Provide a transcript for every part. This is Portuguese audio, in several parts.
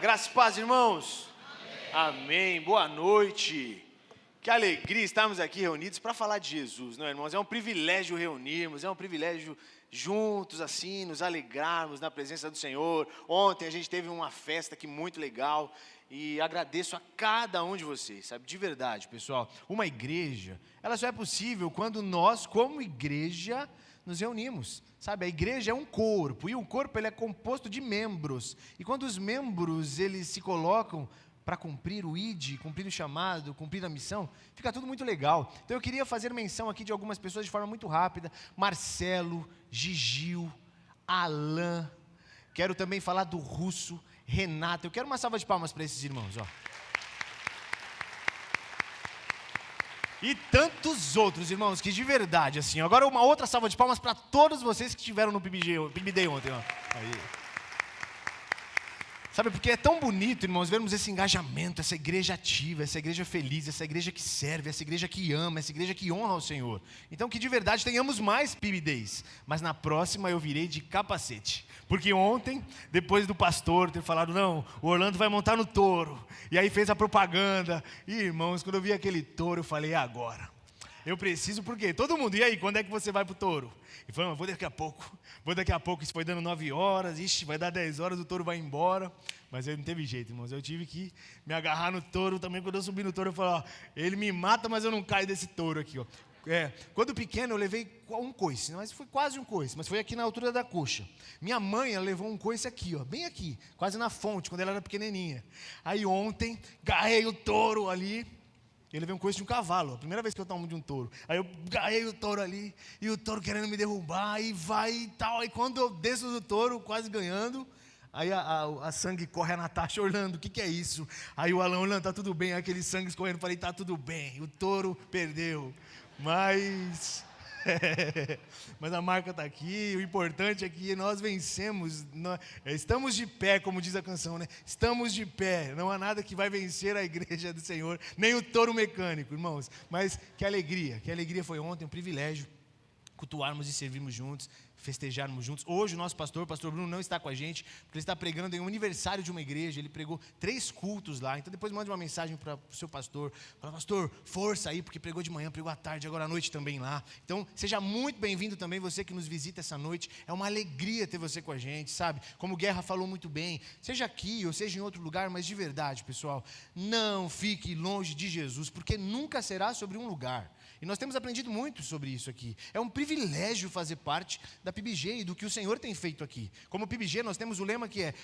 Graça e paz, irmãos. Amém. Boa noite. Que alegria estarmos aqui reunidos para falar de Jesus, não é, irmãos? É um privilégio reunirmos, é um privilégio juntos, assim, nos alegrarmos na presença do Senhor. Ontem a gente teve uma festa aqui muito legal e agradeço a cada um de vocês, sabe? De verdade, pessoal. Uma igreja, ela só é possível quando nós, como igreja, nos reunimos, sabe? A igreja é um corpo, e o corpo ele é composto de membros, e quando os membros eles se colocam para cumprir o ID, cumprir o chamado, cumprir a missão, fica tudo muito legal. Então eu queria fazer menção aqui de algumas pessoas de forma muito rápida: Marcelo, Gigil, Alain, quero também falar do Russo, Renato. Eu quero uma salva de palmas para esses irmãos, ó. E tantos outros, irmãos, que de verdade, assim, agora uma outra salva de palmas para todos vocês que estiveram no PIB Day ontem, ó. Aí. Sabe, porque é tão bonito, irmãos, vermos esse engajamento, essa igreja ativa, essa igreja feliz, essa igreja que serve, essa igreja que ama, essa igreja que honra ao Senhor. Então que de verdade tenhamos mais PIB Days, mas na próxima eu virei de capacete. Porque ontem, depois do pastor ter falado, não, o Orlando vai montar no touro, e aí fez a propaganda, e irmãos, quando eu vi aquele touro, eu falei, é agora. Eu preciso, por quê? Todo mundo, e aí, quando é que você vai pro touro? E falou, vou daqui a pouco, isso foi dando 9 horas, vai dar 10 horas, o touro vai embora. Mas aí não teve jeito, irmãos, eu tive que me agarrar no touro também. Quando eu subi no touro, eu falei, ó, ele me mata, mas eu não caio desse touro aqui, ó. Quando pequeno eu levei um coice, mas foi quase um coice, mas foi aqui na altura da coxa. Minha mãe, ela levou um coice aqui, ó, bem aqui, quase na fonte, quando ela era pequenininha. Aí ontem, garrei o touro ali. Eu levei um coice de um cavalo, a primeira vez que eu tomo de um touro. Aí eu garrei o touro ali, e o touro querendo me derrubar, e vai e tal. Aí quando eu desço do touro, quase ganhando, aí a sangue corre, a Natasha olhando, o que é isso? Aí o Alan olhando, tá tudo bem, aí aquele sangue escorrendo, falei, tá tudo bem, o touro perdeu. Mas a marca está aqui, o importante é que nós vencemos, estamos de pé, como diz a canção, né? Estamos de pé, não há nada que vai vencer a igreja do Senhor, nem o touro mecânico, irmãos. Mas que alegria foi ontem, um privilégio cultuarmos e servirmos juntos, festejarmos juntos. Hoje o nosso pastor Bruno, não está com a gente, porque ele está pregando em um aniversário de uma igreja. Ele pregou 3 cultos lá. Então depois mande uma mensagem para o seu pastor, fala, pastor, força aí, porque pregou de manhã, pregou à tarde, agora à noite também lá. Então seja muito bem-vindo também, você que nos visita essa noite. É uma alegria ter você com a gente, sabe? Como o Guerra falou muito bem, seja aqui ou seja em outro lugar, mas de verdade, pessoal, não fique longe de Jesus, porque nunca será sobre um lugar. E nós temos aprendido muito sobre isso aqui. É um privilégio fazer parte da PIBG e do que o Senhor tem feito aqui. Como PIBG, nós temos o lema que é,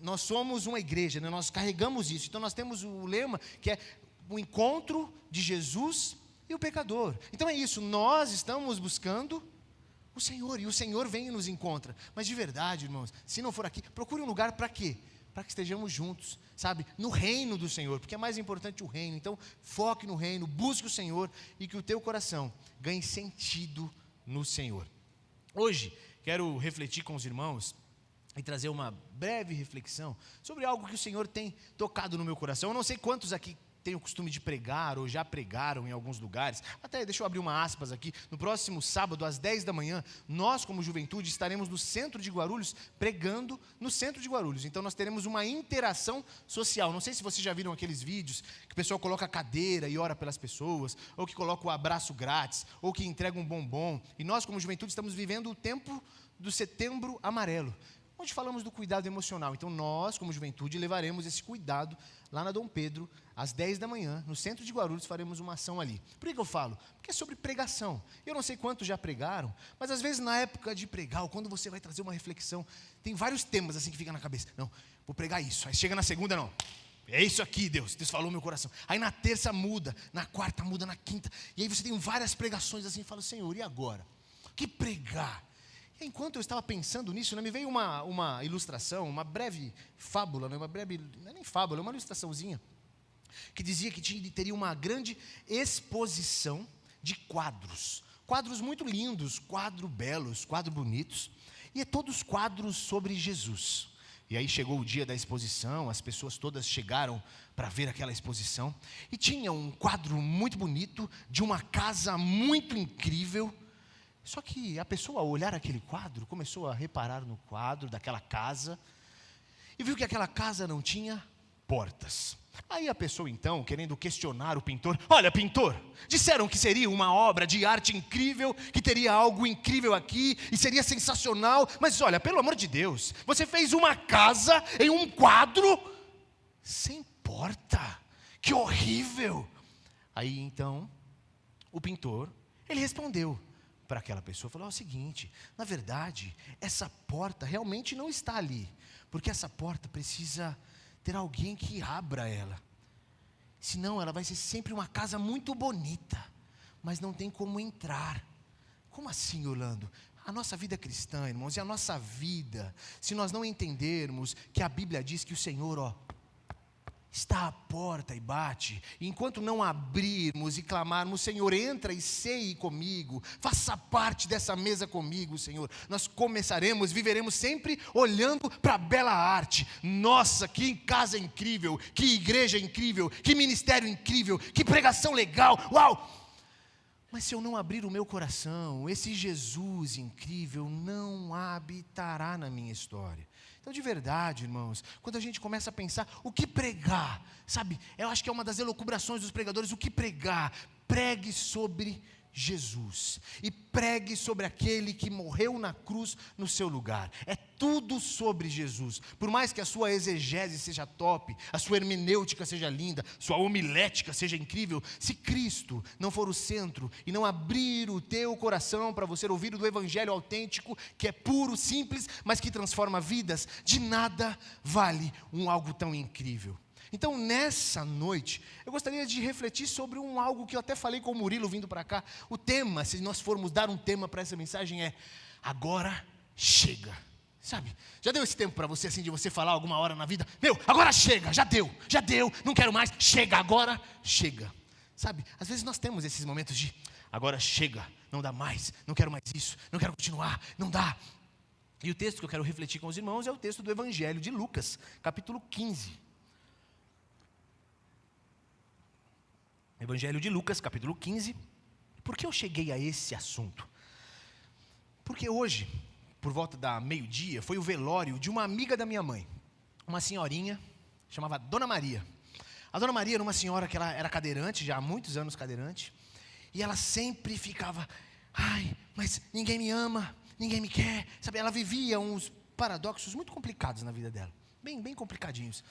nós somos uma igreja, né? Nós carregamos isso. Então nós temos o lema que é o encontro de Jesus e o pecador. Então é isso, nós estamos buscando o Senhor, e o Senhor vem e nos encontra. Mas de verdade, irmãos, se não for aqui, procure um lugar para quê? Para que estejamos juntos, sabe, no reino do Senhor, porque é mais importante o reino. Então foque no reino, busque o Senhor, e que o teu coração ganhe sentido no Senhor. Hoje quero refletir com os irmãos e trazer uma breve reflexão sobre algo que o Senhor tem tocado no meu coração. Eu não sei quantos aqui têm o costume de pregar ou já pregaram em alguns lugares. Até deixa eu abrir uma aspas aqui. No próximo sábado, às 10 da manhã, nós como juventude estaremos no centro de Guarulhos, pregando no centro de Guarulhos. Então nós teremos uma interação social. Não sei se vocês já viram aqueles vídeos que o pessoal coloca a cadeira e ora pelas pessoas, ou que coloca o abraço grátis, ou que entrega um bombom. E nós como juventude estamos vivendo o tempo do Setembro Amarelo, onde falamos do cuidado emocional. Então nós, como juventude, levaremos esse cuidado lá na Dom Pedro, às 10 da manhã, no centro de Guarulhos, faremos uma ação ali. Por que eu falo? Porque é sobre pregação. Eu não sei quantos já pregaram, mas às vezes na época de pregar, ou quando você vai trazer uma reflexão, tem vários temas assim que ficam na cabeça. Não, vou pregar isso. Aí chega na segunda, não. É isso aqui, Deus falou no meu coração. Aí na terça muda, na quarta muda, na quinta. E aí você tem várias pregações assim, e fala, Senhor, e agora? Que pregar? Enquanto eu estava pensando nisso, me veio uma ilustração, uma breve fábula, não é nem fábula, é uma ilustraçãozinha, que dizia que teria uma grande exposição de quadros muito lindos, quadros belos, quadros bonitos, e todos quadros sobre Jesus. E aí chegou o dia da exposição, as pessoas todas chegaram para ver aquela exposição, e tinha um quadro muito bonito, de uma casa muito incrível. Só que a pessoa, ao olhar aquele quadro, começou a reparar no quadro daquela casa, e viu que aquela casa não tinha portas. Aí a pessoa então, querendo questionar o pintor: olha, pintor, disseram que seria uma obra de arte incrível, que teria algo incrível aqui, e seria sensacional, mas olha, pelo amor de Deus, você fez uma casa em um quadro sem porta, que horrível. Aí então, o pintor, ele respondeu para aquela pessoa, falou: é o seguinte, na verdade, essa porta realmente não está ali, porque essa porta precisa ter alguém que abra ela, senão ela vai ser sempre uma casa muito bonita, mas não tem como entrar. Como assim, Orlando? A nossa vida cristã, irmãos, e a nossa vida, se nós não entendermos que a Bíblia diz que o Senhor, está à porta e bate, e enquanto não abrirmos e clamarmos: Senhor, entra e ceie comigo, faça parte dessa mesa comigo, Senhor, nós viveremos sempre olhando para a bela arte. Nossa, que casa incrível, que igreja incrível, que ministério incrível, que pregação legal, uau! Mas se eu não abrir o meu coração, esse Jesus incrível não habitará na minha história. Então, de verdade, irmãos, quando a gente começa a pensar o que pregar, sabe, eu acho que é uma das elucubrações dos pregadores: o que pregar? Pregue sobre Jesus, e pregue sobre aquele que morreu na cruz no seu lugar. É tudo sobre Jesus. Por mais que a sua exegese seja top, a sua hermenêutica seja linda, sua homilética seja incrível, se Cristo não for o centro e não abrir o teu coração para você ouvir do evangelho autêntico, que é puro, simples, mas que transforma vidas, de nada vale algo tão incrível. Então, nessa noite, eu gostaria de refletir sobre algo que eu até falei com o Murilo vindo para cá. O tema, se nós formos dar um tema para essa mensagem, é: agora chega. Sabe, já deu esse tempo para você, assim, de você falar alguma hora na vida: meu, agora chega, já deu, não quero mais, chega, agora chega. Sabe, às vezes nós temos esses momentos de: agora chega, não dá mais, não quero mais isso, não quero continuar, não dá. E o texto que eu quero refletir com os irmãos é o texto do Evangelho de Lucas, capítulo 15. Evangelho de Lucas, capítulo 15. Por que eu cheguei a esse assunto? Porque hoje, por volta da meio-dia, foi o velório de uma amiga da minha mãe, uma senhorinha, chamava Dona Maria. A Dona Maria era uma senhora que ela era cadeirante, já há muitos anos cadeirante, e ela sempre ficava: ai, mas ninguém me ama, ninguém me quer, sabe? Ela vivia uns paradoxos muito complicados na vida dela, bem complicadinhos.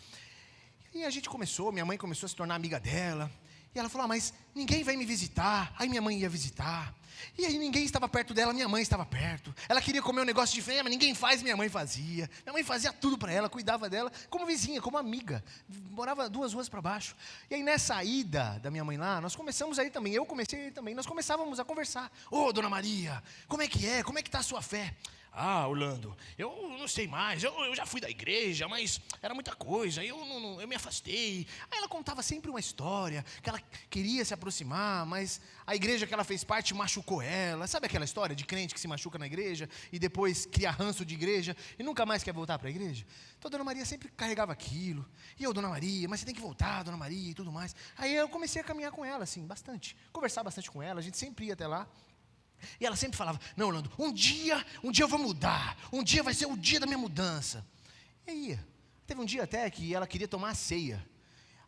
E a gente minha mãe começou a se tornar amiga dela. E ela falou: mas ninguém vai me visitar. Aí minha mãe ia visitar. E aí ninguém estava perto dela, minha mãe estava perto. Ela queria comer um negócio diferente, mas ninguém faz, minha mãe fazia. Minha mãe fazia tudo para ela, cuidava dela, como vizinha, como amiga. Morava 2 ruas para baixo. E aí nessa ida da minha mãe lá, nós começamos aí também, eu comecei aí também, nós começávamos a conversar. Ô, Dona Maria, como é que está a sua fé? Ah, Orlando, eu não sei mais, eu já fui da igreja, mas era muita coisa, eu me afastei. Aí ela contava sempre uma história, que ela queria se aproximar, mas a igreja que ela fez parte machucou ela. Sabe aquela história de crente que se machuca na igreja e depois cria ranço de igreja e nunca mais quer voltar para a igreja? Então a Dona Maria sempre carregava aquilo. E eu: Dona Maria, mas você tem que voltar, Dona Maria, e tudo mais. Aí eu comecei a caminhar com ela, assim, bastante, conversar bastante com ela, a gente sempre ia até lá. E ela sempre falava: não, Orlando, um dia eu vou mudar, um dia vai ser o dia da minha mudança. E aí, teve um dia até que ela queria tomar a ceia.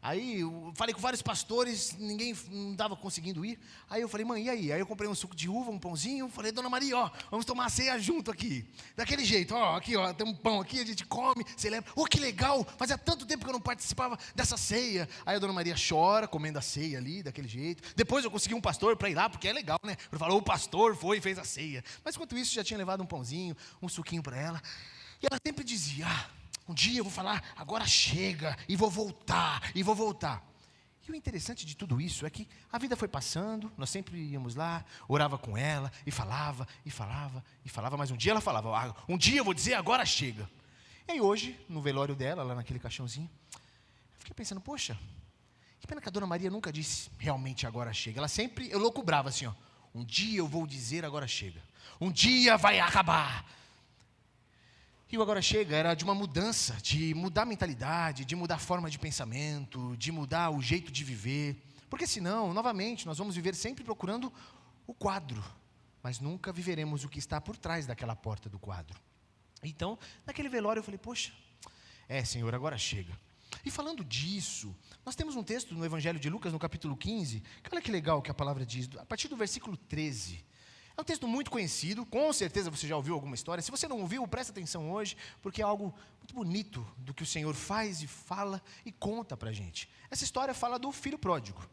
Aí eu falei com vários pastores, ninguém não estava conseguindo ir. Aí eu falei: mãe, e aí? Aí eu comprei um suco de uva, um pãozinho. Falei: Dona Maria, vamos tomar a ceia junto aqui. Daquele jeito, aqui, tem um pão aqui, a gente come, você lembra? Que legal, fazia tanto tempo que eu não participava dessa ceia. Aí a Dona Maria chora, comendo a ceia ali, daquele jeito. Depois eu consegui um pastor para ir lá, porque é legal, né? Ele falou: o pastor foi e fez a ceia. Mas enquanto isso, já tinha levado um pãozinho, um suquinho para ela. E ela sempre dizia: um dia eu vou falar, agora chega, e vou voltar. E o interessante de tudo isso é que a vida foi passando, nós sempre íamos lá, orava com ela, e falava, mas um dia ela falava: um dia eu vou dizer, agora chega. E aí hoje, no velório dela, lá naquele caixãozinho, eu fiquei pensando: poxa, que pena que a Dona Maria nunca disse realmente agora chega. Ela sempre, eu loucubrava assim: um dia eu vou dizer agora chega. Um dia vai acabar. E o agora chega era de uma mudança, de mudar a mentalidade, de mudar a forma de pensamento, de mudar o jeito de viver. Porque senão, novamente, nós vamos viver sempre procurando o quadro, mas nunca viveremos o que está por trás daquela porta do quadro. Então, naquele velório eu falei: poxa, Senhor, agora chega. E falando disso, nós temos um texto no Evangelho de Lucas, no capítulo 15, que olha que legal que a palavra diz, a partir do versículo 13. É um texto muito conhecido, com certeza você já ouviu alguma história. Se você não ouviu, presta atenção hoje, porque é algo muito bonito do que o Senhor faz e fala e conta para a gente. Essa história fala do filho pródigo.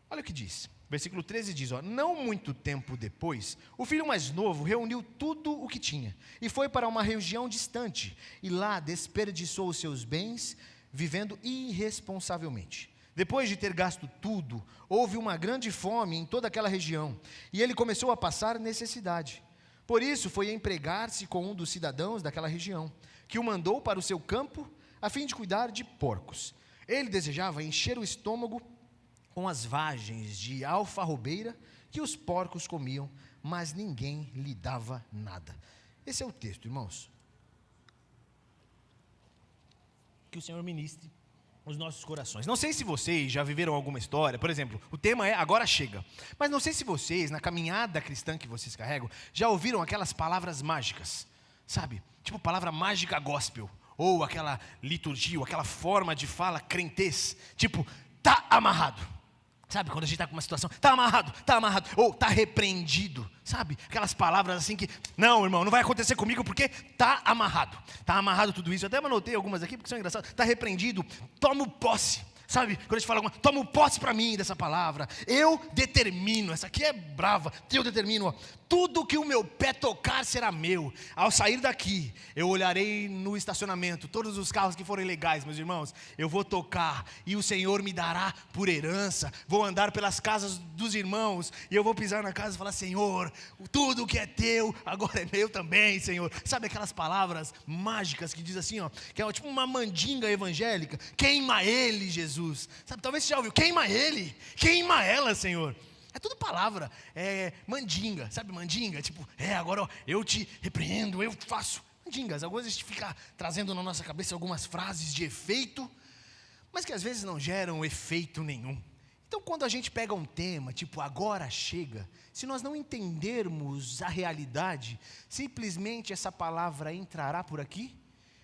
Olha o que diz. Versículo 13 diz, não muito tempo depois, o filho mais novo reuniu tudo o que tinha e foi para uma região distante e lá desperdiçou os seus bens vivendo irresponsavelmente. Depois de ter gasto tudo, houve uma grande fome em toda aquela região e ele começou a passar necessidade. Por isso foi empregar-se com um dos cidadãos daquela região, que o mandou para o seu campo a fim de cuidar de porcos. Ele desejava encher o estômago com as vagens de alfarrobeira que os porcos comiam, mas ninguém lhe dava nada. Esse é o texto, irmãos. Que o Senhor ministre os nossos corações. Não sei se vocês já viveram alguma história, por exemplo, o tema é agora chega, mas não sei se vocês, na caminhada cristã que vocês carregam, já ouviram aquelas palavras mágicas, sabe? Tipo palavra mágica gospel, ou aquela liturgia, ou aquela forma de fala crentez, tipo, tá amarrado. Sabe, quando a gente está com uma situação, está amarrado, ou está repreendido, sabe? Aquelas palavras assim que, não, irmão, não vai acontecer comigo porque está amarrado tudo isso. Eu até anotei algumas aqui porque são engraçadas. Está repreendido, tomo posse, sabe? Quando a gente fala, tomo posse para mim dessa palavra, eu determino, essa aqui é brava, eu determino, tudo que o meu pé tocar será meu. Ao sair daqui, eu olharei no estacionamento, todos os carros que forem legais, meus irmãos, eu vou tocar, e o Senhor me dará por herança. Vou andar pelas casas dos irmãos, e eu vou pisar na casa e falar, Senhor, tudo que é teu, agora é meu também, Senhor. Sabe aquelas palavras mágicas que diz assim, que é tipo uma mandinga evangélica, queima ele, Jesus. Sabe, talvez você já ouviu, queima ele, queima ela, Senhor. É tudo palavra, mandinga, sabe mandinga? Tipo, agora eu te repreendo, eu faço. Mandingas, algumas vezes a gente fica trazendo na nossa cabeça algumas frases de efeito, mas que às vezes não geram efeito nenhum. Então quando a gente pega um tema, tipo agora chega, se nós não entendermos a realidade, simplesmente essa palavra entrará por aqui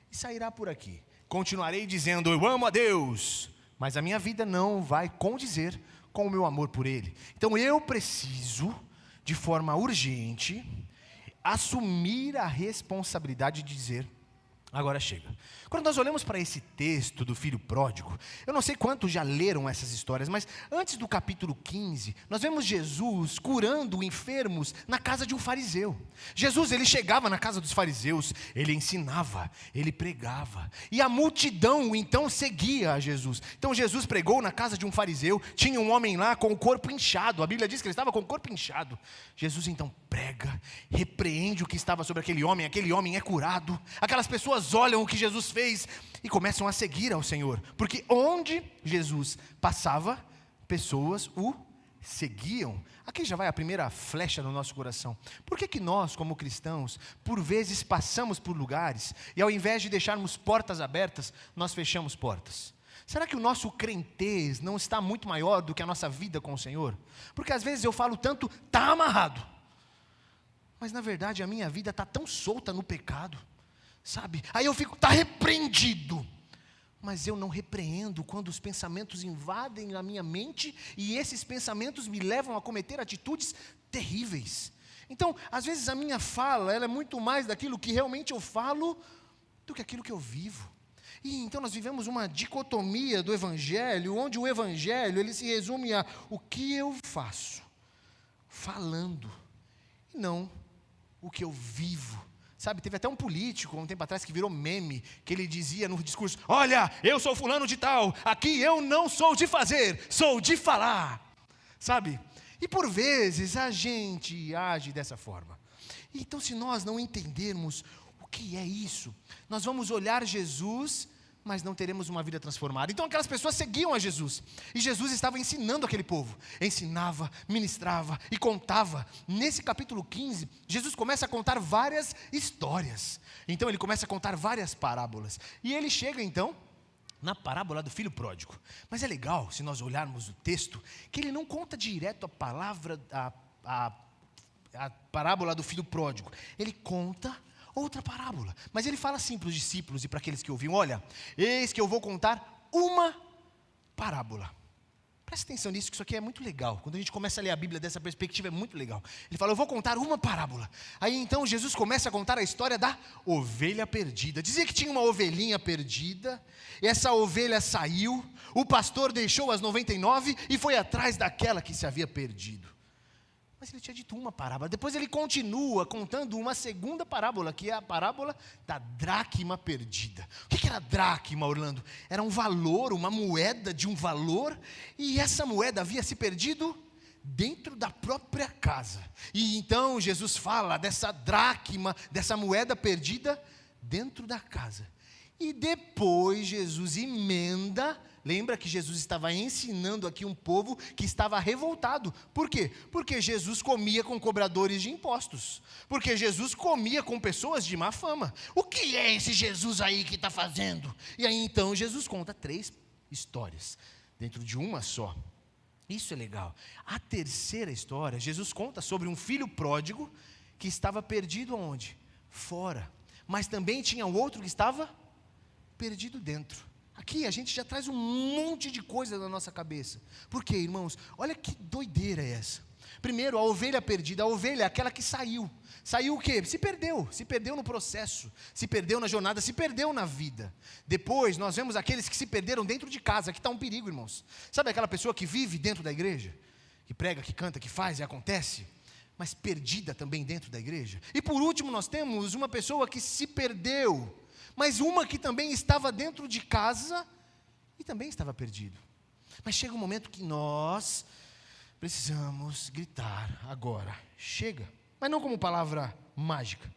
e sairá por aqui. Continuarei dizendo, eu amo a Deus, mas a minha vida não vai condizer com o meu amor por Ele. Então eu preciso, de forma urgente, assumir a responsabilidade de dizer, agora chega. Quando nós olhamos para esse texto do filho pródigo, eu não sei quantos já leram essas histórias, mas antes do capítulo 15, nós vemos Jesus curando enfermos na casa de um fariseu. Jesus, ele chegava na casa dos fariseus, ele ensinava, ele pregava, e a multidão então seguia a Jesus. Então Jesus pregou na casa de um fariseu, tinha um homem lá com o corpo inchado, a Bíblia diz que ele estava com o corpo inchado. Jesus então prega, repreende o que estava sobre aquele homem é curado, aquelas pessoas olham o que Jesus fez e começam a seguir ao Senhor, porque onde Jesus passava, pessoas o seguiam. Aqui já vai a primeira flecha no nosso coração. Por que nós, como cristãos, por vezes passamos por lugares e ao invés de deixarmos portas abertas, nós fechamos portas? Será que o nosso crentez não está muito maior do que a nossa vida com o Senhor? Porque às vezes eu falo tanto, está amarrado, mas na verdade a minha vida está tão solta no pecado, sabe? Aí eu fico, está repreendido, mas eu não repreendo quando os pensamentos invadem a minha mente e esses pensamentos me levam a cometer atitudes terríveis. Então, às vezes a minha fala, ela é muito mais daquilo que realmente eu falo do que aquilo que eu vivo. E então nós vivemos uma dicotomia do Evangelho, onde o Evangelho ele se resume a o que eu faço, falando, e não o que eu vivo. Sabe, teve até um político, um tempo atrás, que virou meme, que ele dizia no discurso, olha, eu sou fulano de tal, aqui eu não sou de fazer, sou de falar, sabe? E por vezes a gente age dessa forma. Então se nós não entendermos o que é isso, nós vamos olhar Jesus, mas não teremos uma vida transformada. Então aquelas pessoas seguiam a Jesus, e Jesus estava ensinando aquele povo, ensinava, ministrava e contava. Nesse capítulo 15, Jesus começa a contar várias histórias, então ele começa a contar várias parábolas, e ele chega então na parábola do filho pródigo. Mas é legal, se nós olharmos o texto, que ele não conta direto a palavra, a parábola do filho pródigo, ele conta outra parábola. Mas ele fala assim para os discípulos e para aqueles que ouviam: olha, eis que eu vou contar uma parábola. Presta atenção nisso, que isso aqui é muito legal. Quando a gente começa a ler a Bíblia dessa perspectiva, é muito legal. Ele fala: eu vou contar uma parábola. Aí então Jesus começa a contar a história da ovelha perdida. Dizia que tinha uma ovelhinha perdida, e essa ovelha saiu, o pastor deixou as 99 e foi atrás daquela que se havia perdido. Mas ele tinha dito uma parábola. Depois ele continua contando uma segunda parábola, que é a parábola da dracma perdida. O que era a dracma, Orlando? Era um valor, uma moeda de um valor, e essa moeda havia se perdido dentro da própria casa. E então Jesus fala dessa dracma, dessa moeda perdida dentro da casa. E depois Jesus emenda. Lembra que Jesus estava ensinando aqui um povo que estava revoltado. Por quê? Porque Jesus comia com cobradores de impostos. Porque Jesus comia com pessoas de má fama. O que é esse Jesus aí que está fazendo? E aí então Jesus conta 3 histórias dentro de uma só. Isso é legal. A terceira história, Jesus conta sobre um filho pródigo que estava perdido aonde? Fora. Mas também tinha um outro que estava perdido dentro. Aqui a gente já traz um monte de coisa na nossa cabeça. Por quê, irmãos? Olha que doideira é essa. Primeiro, a ovelha perdida. A ovelha é aquela que saiu. Saiu o quê? Se perdeu no processo, se perdeu na jornada, se perdeu na vida. Depois, nós vemos aqueles que se perderam dentro de casa. Aqui está um perigo, irmãos. Sabe aquela pessoa que vive dentro da igreja? Que prega, que canta, que faz e acontece? Mas perdida também dentro da igreja. E por último, nós temos uma pessoa que se perdeu, mas uma que também estava dentro de casa e também estava perdido. Mas chega um momento que nós precisamos gritar agora: chega. Mas não como palavra mágica,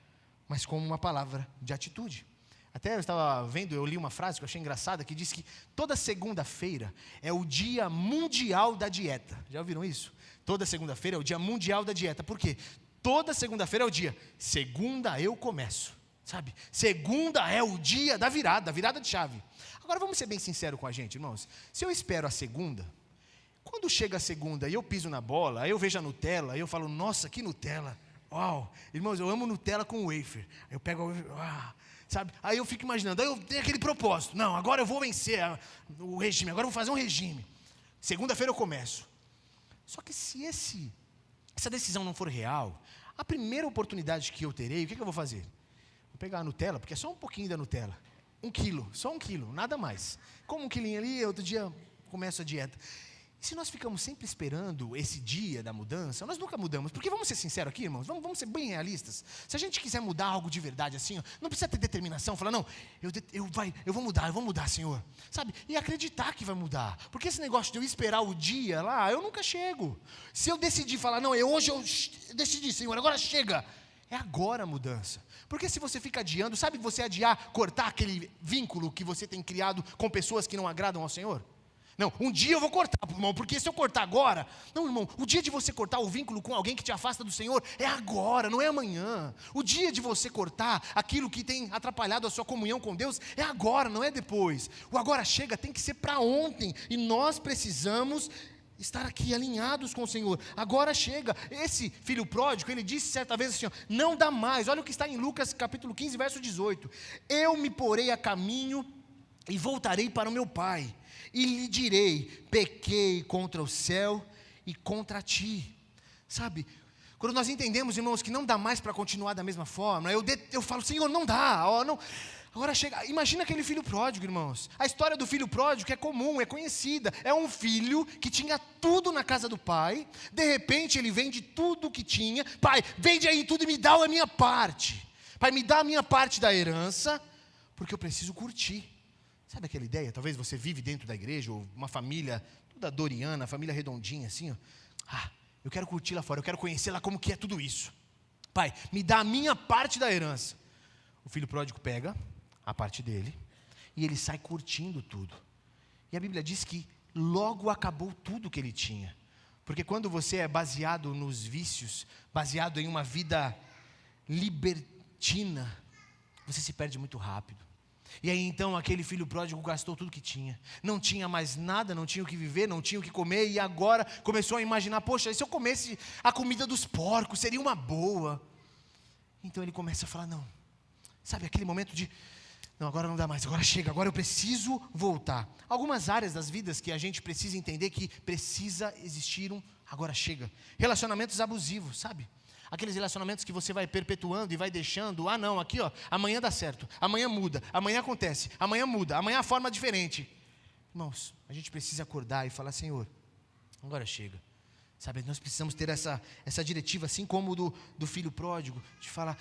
mas como uma palavra de atitude. Até eu estava vendo, eu li uma frase que eu achei engraçada, que diz que toda segunda-feira é o dia mundial da dieta. Já ouviram isso? Toda segunda-feira é o dia mundial da dieta. Por quê? Toda segunda-feira é o dia, segunda eu começo. Sabe, segunda é o dia da virada de chave. Agora vamos ser bem sinceros com a gente, irmãos. Se eu espero a segunda, quando chega a segunda e eu piso na bola, aí eu vejo a Nutella, aí eu falo: nossa, que Nutella, uau, irmãos, eu amo Nutella com wafer. Aí eu pego, sabe, aí eu fico imaginando, aí eu tenho aquele propósito: não, agora eu vou vencer o regime, agora eu vou fazer um regime. Segunda-feira eu começo. Só que se essa decisão não for real, a primeira oportunidade que eu terei, o que eu vou fazer? Pegar a Nutella, porque é só um pouquinho da Nutella, 1 quilo, só 1 quilo, nada mais. Como 1 quilinho ali, outro dia começo a dieta. E se nós ficamos sempre esperando esse dia da mudança, nós nunca mudamos. Porque vamos ser sinceros aqui, irmãos, vamos ser bem realistas. Se a gente quiser mudar algo de verdade assim, não precisa ter determinação, falar: não, eu vou mudar, Senhor. Sabe? E acreditar que vai mudar. Porque esse negócio de eu esperar o dia lá, eu nunca chego. Se eu decidir falar: não, hoje eu decidi, Senhor, agora chega. É agora a mudança. Porque se você fica adiando, sabe você adiar, cortar aquele vínculo que você tem criado com pessoas que não agradam ao Senhor? Não, um dia eu vou cortar, irmão, porque se eu cortar agora... Não, irmão, o dia de você cortar o vínculo com alguém que te afasta do Senhor é agora, não é amanhã. O dia de você cortar aquilo que tem atrapalhado a sua comunhão com Deus é agora, não é depois. O agora chega tem que ser para ontem, e nós precisamos estar aqui alinhados com o Senhor. Agora chega. Esse filho pródigo, ele disse certa vez assim: não dá mais. Olha o que está em Lucas capítulo 15, verso 18. Eu me porei a caminho e voltarei para o meu pai, e lhe direi: pequei contra o céu e contra ti. Sabe, quando nós entendemos, irmãos, que não dá mais para continuar da mesma forma, eu falo: Senhor, não dá, não. Agora chega, imagina aquele filho pródigo, irmãos. A história do filho pródigo é comum, é conhecida. É um filho que tinha tudo na casa do pai. De repente ele vende tudo que tinha. Pai, vende aí tudo e me dá a minha parte. Pai, me dá a minha parte da herança, porque eu preciso curtir. Sabe aquela ideia? Talvez você vive dentro da igreja, ou uma família toda doriana, família redondinha assim, eu quero curtir lá fora, eu quero conhecer lá como que é tudo isso. Pai, me dá a minha parte da herança. O filho pródigo pega a parte dele e ele sai curtindo tudo. E a Bíblia diz que logo acabou tudo que ele tinha. Porque quando você é baseado nos vícios, baseado em uma vida libertina, você se perde muito rápido. E aí então aquele filho pródigo gastou tudo que tinha. Não tinha mais nada, não tinha o que viver, não tinha o que comer. E agora começou a imaginar: poxa, se eu comesse a comida dos porcos, seria uma boa. Então ele começa a falar: não, Sabe, aquele momento de, não, agora não dá mais, agora chega, agora eu preciso voltar. Algumas áreas das vidas que a gente precisa entender que precisa existir agora chega. Relacionamentos abusivos, sabe? Aqueles relacionamentos que você vai perpetuando e vai deixando, não, aqui amanhã dá certo, amanhã muda, amanhã acontece, amanhã muda, amanhã a forma é diferente. Irmãos, a gente precisa acordar e falar, Senhor, agora chega. Sabe, nós precisamos ter essa diretiva, assim como do filho pródigo, de falar,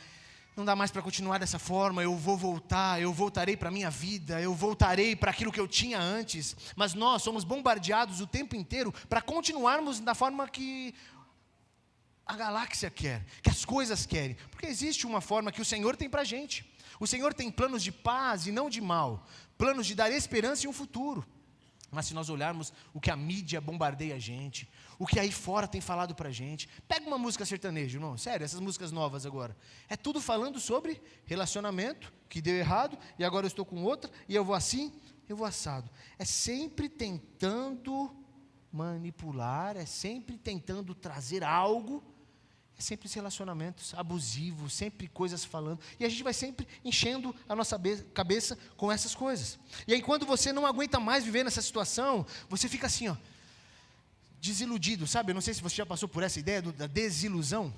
não dá mais para continuar dessa forma, eu vou voltar, eu voltarei para a minha vida, eu voltarei para aquilo que eu tinha antes. Mas nós somos bombardeados o tempo inteiro para continuarmos da forma que a galáxia quer, que as coisas querem. Porque existe uma forma que o Senhor tem para a gente. O Senhor tem planos de paz e não de mal, planos de dar esperança e um futuro. Mas se nós olharmos o que a mídia bombardeia a gente, o que aí fora tem falado pra gente, pega uma música sertaneja, irmão, sério, essas músicas novas agora, é tudo falando sobre relacionamento, que deu errado, e agora eu estou com outra, e eu vou assim, eu vou assado. É sempre tentando manipular, é sempre tentando trazer algo, é sempre esses relacionamentos abusivos, sempre coisas falando, e a gente vai sempre enchendo a nossa cabeça com essas coisas. E aí quando você não aguenta mais viver nessa situação, você fica assim, desiludido, sabe? Eu não sei se você já passou por essa ideia da desilusão.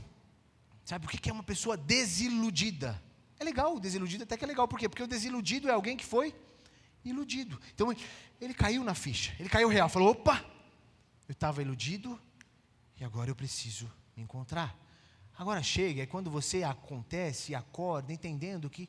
Sabe o que é uma pessoa desiludida? É legal, o desiludido até que é legal. Por quê? Porque o desiludido é alguém que foi iludido. Então ele caiu na ficha, ele caiu real, falou, opa, eu estava iludido e agora eu preciso me encontrar. Agora chega, é quando você acontece e acorda entendendo que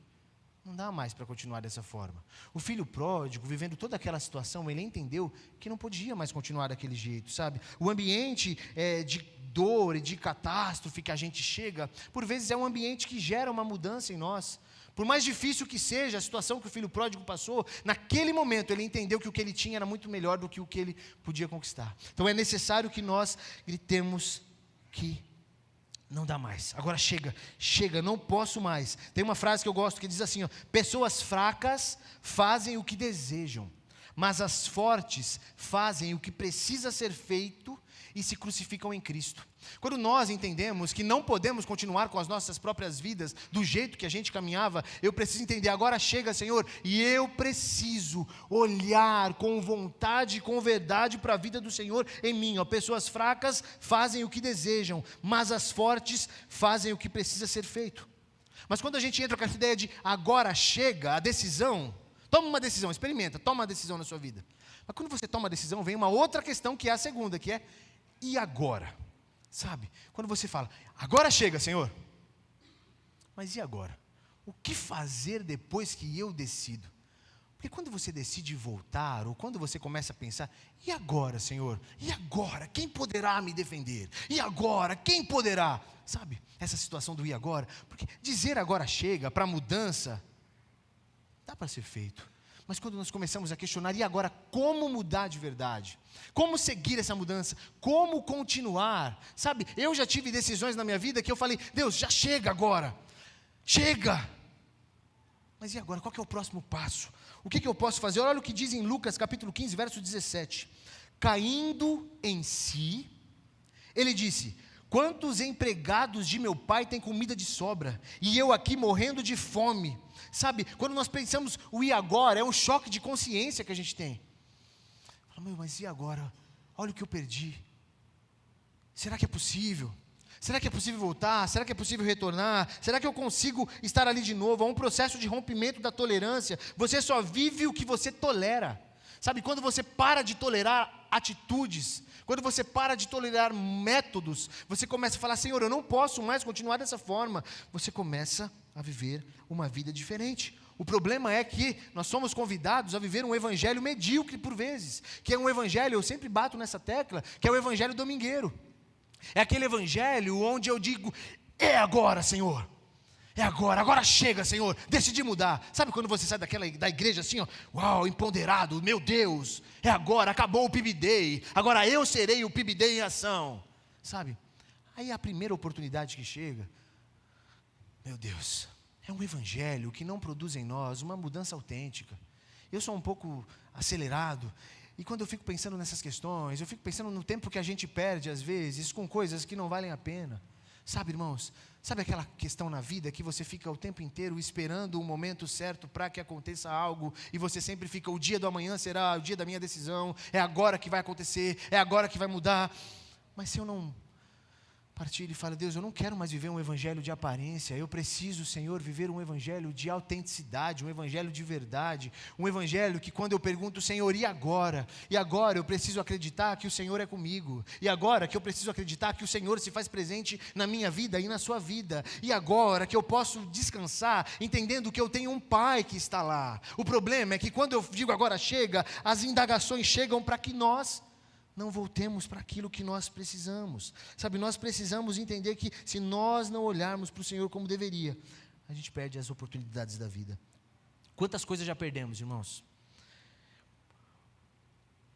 não dá mais para continuar dessa forma. O filho pródigo, vivendo toda aquela situação, ele entendeu que não podia mais continuar daquele jeito, sabe? O ambiente de dor e de catástrofe que a gente chega, por vezes é um ambiente que gera uma mudança em nós. Por mais difícil que seja a situação que o filho pródigo passou, naquele momento ele entendeu que o que ele tinha era muito melhor do que o que ele podia conquistar. Então é necessário que nós gritemos que não dá mais, agora chega, não posso mais. Tem uma frase que eu gosto que diz assim, pessoas fracas fazem o que desejam, mas as fortes fazem o que precisa ser feito e se crucificam em Cristo. Quando nós entendemos que não podemos continuar com as nossas próprias vidas do jeito que a gente caminhava, eu preciso entender, agora chega, Senhor, e eu preciso olhar com vontade e com verdade para a vida do Senhor em mim. Pessoas fracas fazem o que desejam, mas as fortes fazem o que precisa ser feito. Mas quando a gente entra com essa ideia de agora chega, a decisão, toma uma decisão, experimenta, toma uma decisão na sua vida. Mas quando você toma a decisão, vem uma outra questão que é a segunda, que é, e agora? Sabe, quando você fala, agora chega, Senhor, mas e agora? O que fazer depois que eu decido? Porque quando você decide voltar, ou quando você começa a pensar, e agora, Senhor? E agora? Quem poderá me defender? E agora? Quem poderá? Sabe, essa situação do e agora? Porque dizer agora chega para mudança, dá para ser feito. Mas quando nós começamos a questionar, e agora, como mudar de verdade? Como seguir essa mudança? Como continuar? Sabe, eu já tive decisões na minha vida que eu falei, Deus, já chega agora. Chega! Mas e agora, qual que é o próximo passo? O que eu posso fazer? Olha o que diz em Lucas capítulo 15, verso 17. Caindo em si, ele disse, quantos empregados de meu pai têm comida de sobra, e eu aqui morrendo de fome? Sabe, quando nós pensamos o e agora, é um choque de consciência que a gente tem. Mas e agora? Olha o que eu perdi. Será que é possível? Será que é possível voltar? Será que é possível retornar? Será que eu consigo estar ali de novo? Há um processo de rompimento da tolerância. Você só vive o que você tolera. Sabe, quando você para de tolerar atitudes, quando você para de tolerar métodos, você começa a falar, Senhor, eu não posso mais continuar dessa forma. Você começa a viver uma vida diferente. O problema é que nós somos convidados a viver um evangelho medíocre por vezes, que é um evangelho, eu sempre bato nessa tecla, que é o evangelho domingueiro. É aquele evangelho onde eu digo, é agora, Senhor. É agora chega, Senhor, decidi mudar. Sabe quando você sai da igreja assim, uau, empoderado, meu Deus, é agora, acabou o PIB Day, agora eu serei o PIB Day em ação. Sabe, aí a primeira oportunidade que chega, meu Deus, é um evangelho que não produz em nós uma mudança autêntica. Eu sou um pouco acelerado, e quando eu fico pensando nessas questões, eu fico pensando no tempo que a gente perde às vezes, com coisas que não valem a pena. Sabe, irmãos, sabe aquela questão na vida que você fica o tempo inteiro esperando o momento certo para que aconteça algo, e você sempre fica, o dia do amanhã será o dia da minha decisão, é agora que vai acontecer, é agora que vai mudar. Mas se eu não partilho e falo, Deus, eu não quero mais viver um evangelho de aparência, eu preciso, Senhor, viver um evangelho de autenticidade, um evangelho de verdade, um evangelho que quando eu pergunto, Senhor, e agora? E agora eu preciso acreditar que o Senhor é comigo, e agora que eu preciso acreditar que o Senhor se faz presente na minha vida e na sua vida, e agora que eu posso descansar, entendendo que eu tenho um Pai que está lá. O problema é que quando eu digo agora chega, as indagações chegam para que nós não voltemos para aquilo que nós precisamos. Sabe, nós precisamos entender que se nós não olharmos para o Senhor como deveria, a gente perde as oportunidades da vida. Quantas coisas já perdemos, irmãos?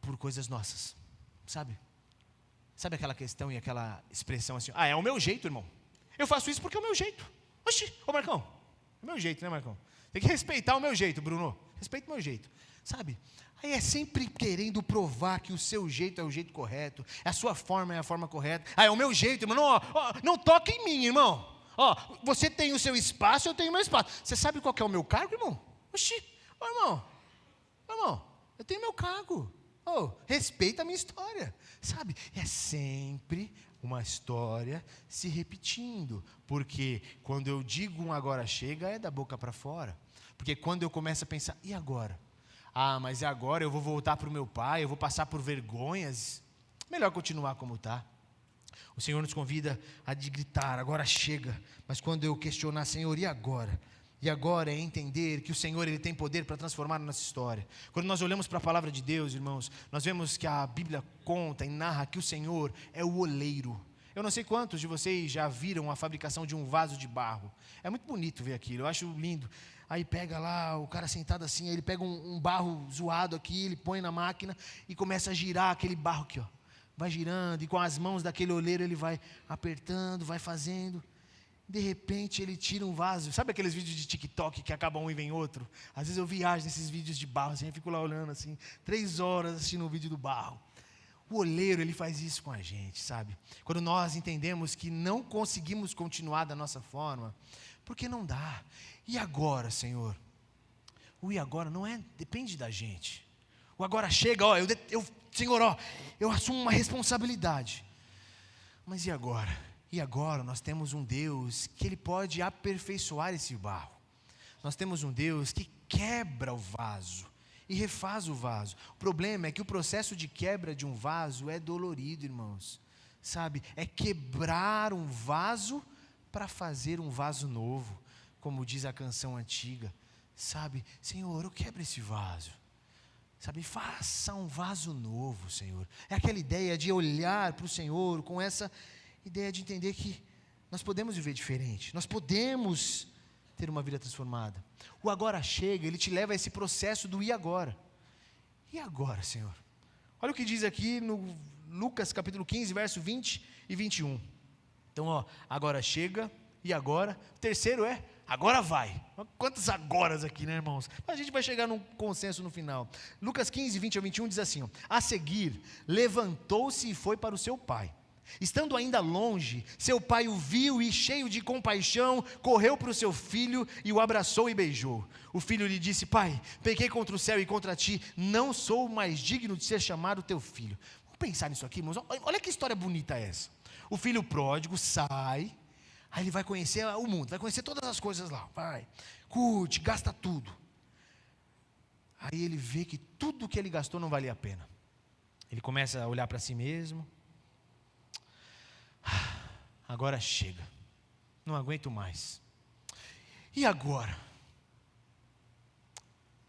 Por coisas nossas, sabe? Sabe aquela questão e aquela expressão assim, é o meu jeito, irmão. Eu faço isso porque é o meu jeito. Oxi, ô Marcão, é o meu jeito, né, Marcão? Tem que respeitar o meu jeito, Bruno. Respeita o meu jeito, sabe? Aí é sempre querendo provar que o seu jeito é o jeito correto, a sua forma é a forma correta. É o meu jeito, irmão. Não toque em mim, irmão. Você tem o seu espaço, eu tenho o meu espaço. Você sabe qual que é o meu cargo, irmão? Oxi, irmão, eu tenho meu cargo. Respeita a minha história, sabe? É sempre uma história se repetindo, porque quando eu digo um agora chega, é da boca para fora. Porque quando eu começo a pensar, e agora? Mas agora eu vou voltar para o meu pai, eu vou passar por vergonhas. Melhor continuar como está. O Senhor nos convida a gritar, agora chega. Mas quando eu questionar, Senhor, e agora? E agora é entender que o Senhor Ele tem poder para transformar a nossa história. Quando nós olhamos para a palavra de Deus, irmãos, nós vemos que a Bíblia conta e narra que o Senhor é o oleiro. Eu não sei quantos de vocês já viram a fabricação de um vaso de barro. É muito bonito ver aquilo, eu acho lindo. Aí pega lá, o cara sentado assim, aí ele pega um barro zoado aqui, ele põe na máquina e começa a girar aquele barro aqui, vai girando, e com as mãos daquele oleiro ele vai apertando, vai fazendo. De repente ele tira um vaso. Sabe aqueles vídeos de TikTok que acaba um e vem outro? Às vezes eu viajo nesses vídeos de barro, assim, eu fico lá olhando assim, 3 horas assistindo um vídeo do barro. O oleiro, ele faz isso com a gente, sabe? Quando nós entendemos que não conseguimos continuar da nossa forma, porque não dá. E agora, Senhor? O e agora não depende da gente. O agora chega, Senhor, eu assumo uma responsabilidade. Mas e agora? E agora nós temos um Deus que Ele pode aperfeiçoar esse barro. Nós temos um Deus que quebra o vaso e refaz o vaso. O problema é que o processo de quebra de um vaso é dolorido, irmãos. Sabe? É quebrar um vaso para fazer um vaso novo. Como diz a canção antiga, sabe? Senhor, eu quebro esse vaso, sabe? Faça um vaso novo, Senhor. É aquela ideia de olhar para o Senhor com essa ideia de entender que nós podemos viver diferente, nós podemos ter uma vida transformada. O agora chega, ele te leva a esse processo do e agora. E agora, Senhor? Olha o que diz aqui no Lucas capítulo 15, verso 20 e 21. Então, agora chega, e agora? O terceiro é agora vai. Quantos agoras aqui, né, irmãos? A gente vai chegar num consenso no final. Lucas 15, 20 a 21 diz assim, a seguir, levantou-se e foi para o seu pai. Estando ainda longe, seu pai o viu e, cheio de compaixão, correu para o seu filho e o abraçou e beijou. O filho lhe disse, pai, pequei contra o céu e contra ti, não sou mais digno de ser chamado teu filho. Vamos pensar nisso aqui, irmãos. Olha que história bonita essa. O filho pródigo sai, aí ele vai conhecer o mundo, vai conhecer todas as coisas lá, vai, curte, gasta tudo. Aí ele vê que tudo que ele gastou não valia a pena. Ele começa a olhar para si mesmo. Agora chega, não aguento mais. E agora?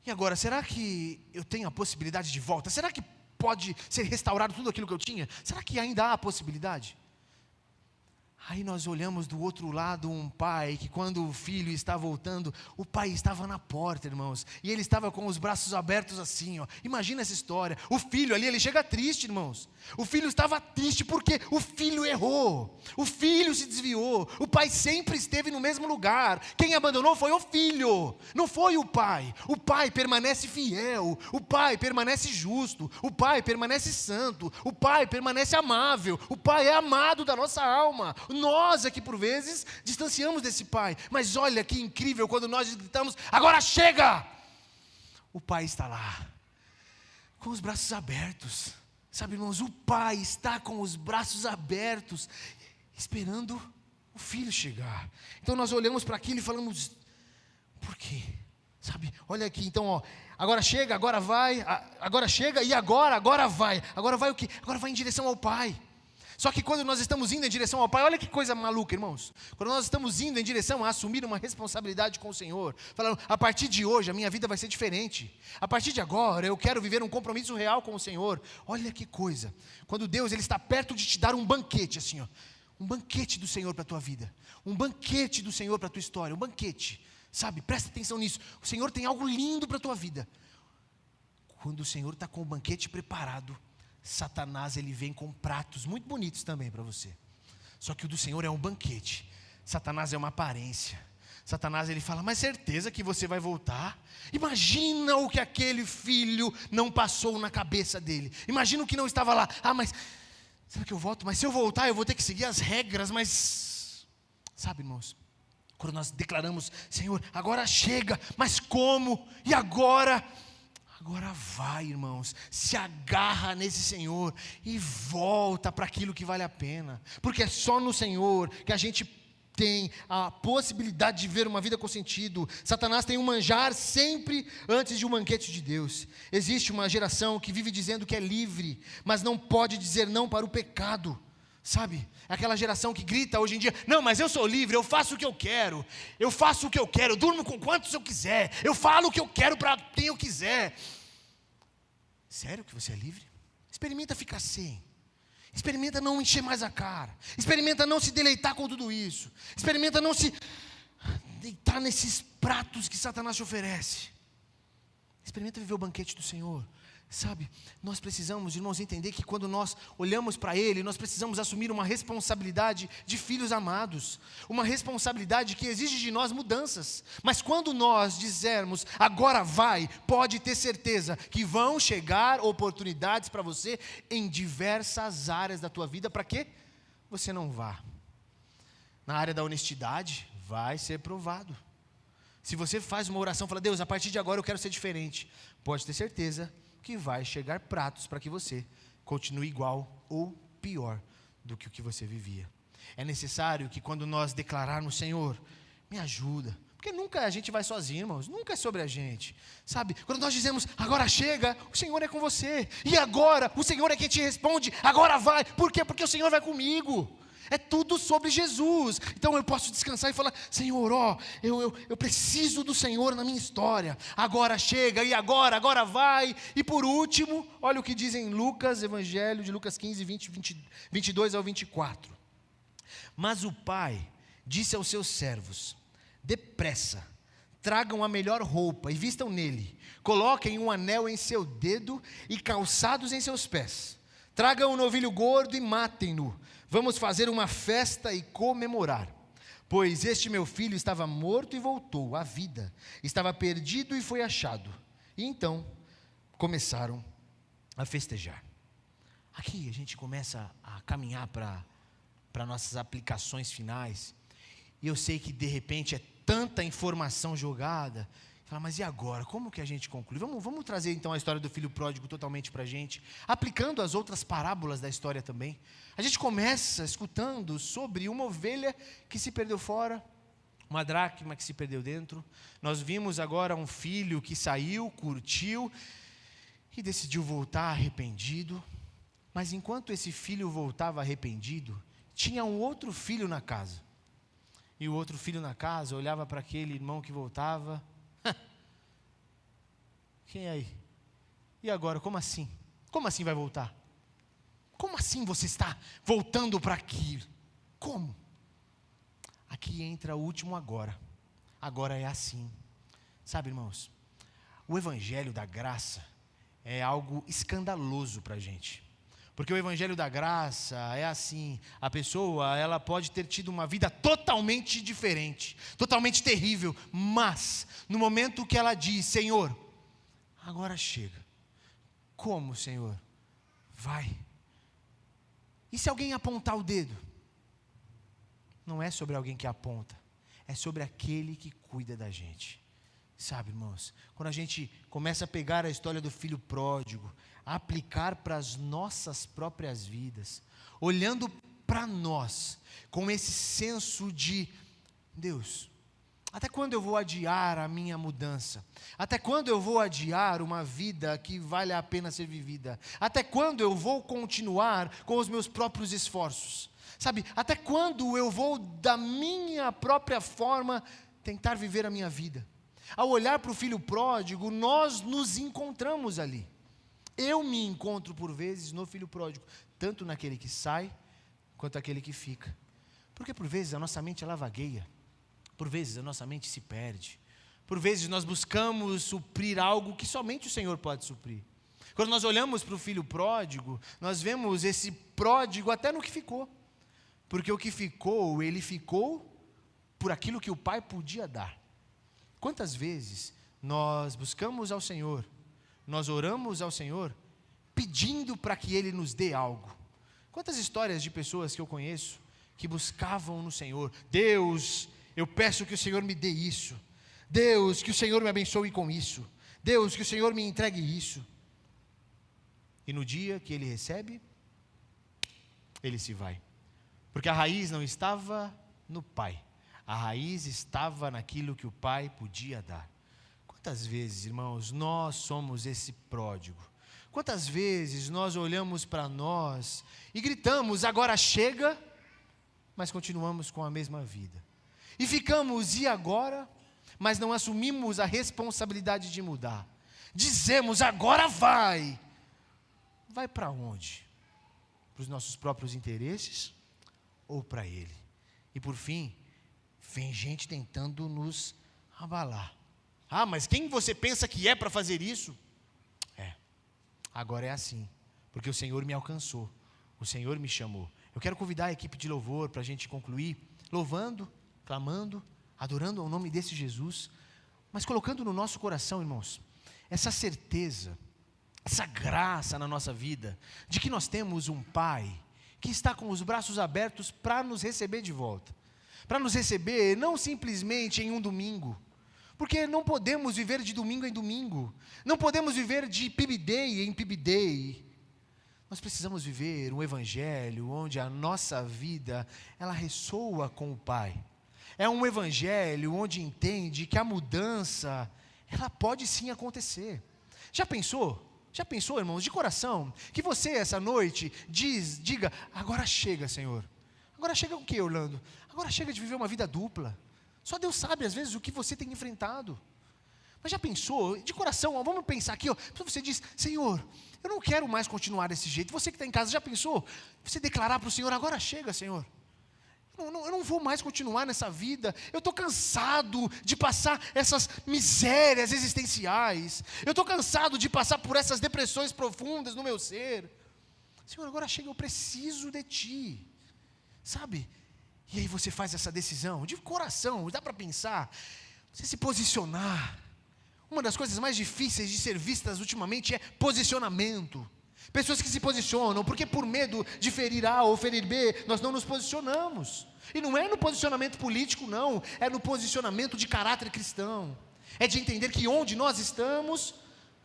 E agora, será que eu tenho a possibilidade de volta? Será que pode ser restaurado tudo aquilo que eu tinha? Será que ainda há a possibilidade? Aí nós olhamos do outro lado um pai que quando o filho está voltando, o pai estava na porta, irmãos, e ele estava com os braços abertos assim, Imagina essa história, o filho ali, ele chega triste, irmãos, o filho estava triste porque o filho errou, o filho se desviou, o pai sempre esteve no mesmo lugar, quem abandonou foi o filho, não foi o pai permanece fiel, o pai permanece justo, o pai permanece santo, o pai permanece amável, o pai é amado da nossa alma, Nós aqui por vezes distanciamos desse Pai. Mas olha que incrível quando nós gritamos: agora chega! O Pai está lá, com os braços abertos. Sabe, irmãos, o Pai está com os braços abertos, esperando o Filho chegar. Então nós olhamos para aquilo e falamos: por quê? Sabe, olha aqui, então, ó, agora chega, agora vai, agora chega e agora vai. Agora vai o quê? Agora vai em direção ao Pai. Só que quando nós estamos indo em direção ao Pai, olha que coisa maluca, irmãos. Quando nós estamos indo em direção a assumir uma responsabilidade com o Senhor, falando: a partir de hoje a minha vida vai ser diferente. A partir de agora eu quero viver um compromisso real com o Senhor. Olha que coisa. Quando Deus ele está perto de te dar um banquete assim, ó, um banquete do Senhor para a tua vida, um banquete do Senhor para a tua história, um banquete. Sabe, presta atenção nisso. O Senhor tem algo lindo para a tua vida. Quando o Senhor está com o banquete preparado, Satanás ele vem com pratos muito bonitos também para você. Só que o do Senhor é um banquete. Satanás é uma aparência. Satanás ele fala: mas certeza que você vai voltar? Imagina o que aquele filho não passou na cabeça dele. Imagina o que não estava lá. Mas será que eu volto? Mas se eu voltar eu vou ter que seguir as regras. Mas sabe, irmãos, quando nós declaramos: Senhor, agora chega, mas como? E agora? Agora vai, irmãos, se agarra nesse Senhor e volta para aquilo que vale a pena. Porque é só no Senhor que a gente tem a possibilidade de ver uma vida com sentido. Satanás tem um manjar sempre antes de um banquete de Deus. Existe uma geração que vive dizendo que é livre, mas não pode dizer não para o pecado. Sabe, aquela geração que grita hoje em dia: não, mas eu sou livre, eu faço o que eu quero, eu durmo com quantos eu quiser, eu falo o que eu quero para quem eu quiser. Sério que você é livre? Experimenta ficar sem, experimenta não encher mais a cara, experimenta não se deleitar com tudo isso, experimenta não se deitar nesses pratos que Satanás te oferece, experimenta viver o banquete do Senhor. Sabe, nós precisamos, irmãos, entender que quando nós olhamos para Ele, nós precisamos assumir uma responsabilidade de filhos amados, uma responsabilidade que exige de nós mudanças. Mas quando nós dizermos agora vai, pode ter certeza que vão chegar oportunidades para você em diversas áreas da tua vida, para que você não vá. Na área da honestidade, vai ser provado. Se você faz uma oração e fala: Deus, a partir de agora eu quero ser diferente, pode ter certeza que vai chegar pratos para que você continue igual ou pior do que o que você vivia. É necessário que quando nós declararmos: Senhor, me ajuda, porque nunca a gente vai sozinho, irmãos, nunca é sobre a gente, sabe? Quando nós dizemos agora chega, o Senhor é com você, e agora o Senhor é quem te responde, agora vai. Por quê? Porque o Senhor vai comigo. É tudo sobre Jesus. Então eu posso descansar e falar: Senhor, eu preciso do Senhor na minha história. Agora chega, e agora vai. E por último, olha o que diz em Lucas, Evangelho de Lucas 15, 22 ao 24. Mas o pai disse aos seus servos: depressa, tragam a melhor roupa e vistam nele. Coloquem um anel em seu dedo e calçados em seus pés. Tragam um novilho gordo e matem-no. Vamos fazer uma festa e comemorar. Pois este meu filho estava morto e voltou à vida. Estava perdido e foi achado. E então começaram a festejar. Aqui a gente começa a caminhar para nossas aplicações finais. E eu sei que de repente é tanta informação jogada. Fala: mas e agora? Como que a gente conclui? Vamos trazer então a história do filho pródigo totalmente para a gente, aplicando as outras parábolas da história também. A gente começa escutando sobre uma ovelha que se perdeu fora, uma dracma que se perdeu dentro. Nós vimos agora um filho que saiu, curtiu e decidiu voltar arrependido. Mas enquanto esse filho voltava arrependido, tinha um outro filho na casa. E o outro filho na casa olhava para aquele irmão que voltava: quem é aí? E agora, como assim? Como assim vai voltar? Como assim você está voltando para aqui? Como? Aqui entra o último agora. Agora é assim. Sabe, irmãos, o evangelho da graça é algo escandaloso para a gente. Porque o evangelho da graça é assim: a pessoa, ela pode ter tido uma vida totalmente diferente, totalmente terrível, mas no momento que ela diz: Senhor, agora chega. Como, Senhor? Vai. E se alguém apontar o dedo? não é sobre alguém que aponta, é sobre aquele que cuida da gente. Sabe, irmãos, quando a gente começa a pegar a história do filho pródigo, a aplicar para as nossas próprias vidas, olhando para nós, com esse senso de, Deus, até quando eu vou adiar a minha mudança? Até quando eu vou adiar uma vida que vale a pena ser vivida? Até quando eu vou continuar com os meus próprios esforços? Sabe, até quando eu vou da minha própria forma tentar viver a minha vida? Ao olhar para o filho pródigo, nós nos encontramos ali. Eu me encontro por vezes no filho pródigo, tanto naquele que sai, quanto naquele que fica. Porque por vezes a nossa mente ela vagueia, por vezes a nossa mente se perde, por vezes nós buscamos suprir algo que somente o Senhor pode suprir. Quando nós olhamos para o filho pródigo, nós vemos esse pródigo até no que ficou. Porque o que ficou, ele ficou por aquilo que o pai podia dar. Quantas vezes nós buscamos ao Senhor, nós oramos ao Senhor, pedindo para que Ele nos dê algo? Quantas histórias de pessoas que eu conheço, que buscavam no Senhor, Deus, eu peço que o Senhor me dê isso, Deus, que o Senhor me abençoe com isso, Deus, que o Senhor me entregue isso. E no dia que Ele recebe, Ele se vai. Porque a raiz não estava no Pai. A raiz estava naquilo que o Pai podia dar. Quantas vezes, irmãos, nós somos esse pródigo? Quantas vezes nós olhamos para nós e gritamos, agora chega, mas continuamos com a mesma vida. E ficamos, e agora? Mas não assumimos a responsabilidade de mudar. Dizemos, agora vai. Vai para onde? Para os nossos próprios interesses ou para Ele? E por fim, vem gente tentando nos abalar. Ah, mas quem você pensa que é para fazer isso? Agora é assim, porque o Senhor me alcançou, o Senhor me chamou. Eu quero convidar a equipe de louvor para a gente concluir, louvando, clamando, adorando ao nome desse Jesus, mas colocando no nosso coração, irmãos, essa certeza, essa graça na nossa vida, de que nós temos um Pai que está com os braços abertos para nos receber de volta. Para nos receber não simplesmente em um domingo, porque não podemos viver de domingo em domingo, não podemos viver de PIB Day em PIB Day. Nós precisamos viver um evangelho onde a nossa vida, ela ressoa com o Pai. É um evangelho onde entende que a mudança, ela pode sim acontecer. Já pensou, irmãos, de coração, que você essa noite diga, agora chega, Senhor. Agora chega o quê, Orlando? Agora chega de viver uma vida dupla. Só Deus sabe, às vezes, o que você tem enfrentado. Mas já pensou, de coração, vamos pensar aqui, você diz, Senhor, eu não quero mais continuar desse jeito. Você que está em casa, já pensou? Você declarar para o Senhor, agora chega, Senhor. Eu não vou mais continuar nessa vida. Eu estou cansado de passar essas misérias existenciais. Eu estou cansado de passar por essas depressões profundas no meu ser. Senhor, agora chega, eu preciso de Ti. Sabe? E aí você faz essa decisão, de coração, dá para pensar, você se posicionar. Uma das coisas mais difíceis de ser vistas ultimamente é posicionamento. Pessoas que se posicionam, porque por medo de ferir A ou ferir B, nós não nos posicionamos. E não é no posicionamento político, não, é no posicionamento de caráter cristão. É de entender que onde nós estamos,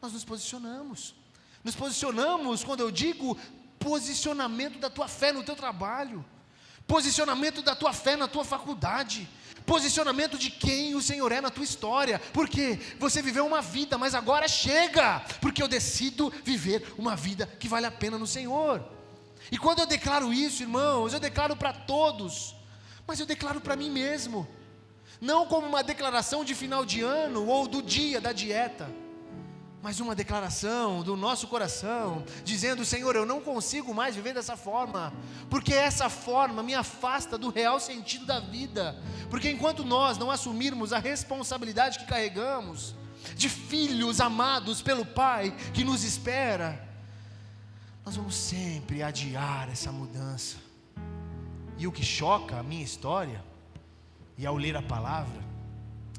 nós nos posicionamos. Nos posicionamos, quando eu digo posicionamento da tua fé no teu trabalho, posicionamento da tua fé na tua faculdade, posicionamento de quem o Senhor é na tua história, porque você viveu uma vida, mas agora chega, porque eu decido viver uma vida que vale a pena no Senhor. E quando eu declaro isso, irmãos, eu declaro para todos, mas eu declaro para mim mesmo, não como uma declaração de final de ano, ou do dia da dieta, mas uma declaração do nosso coração, dizendo, Senhor, eu não consigo mais viver dessa forma, porque essa forma me afasta do real sentido da vida, porque enquanto nós não assumirmos a responsabilidade que carregamos, de filhos amados pelo Pai, que nos espera, nós vamos sempre adiar essa mudança. E o que choca a minha história, e ao ler a palavra,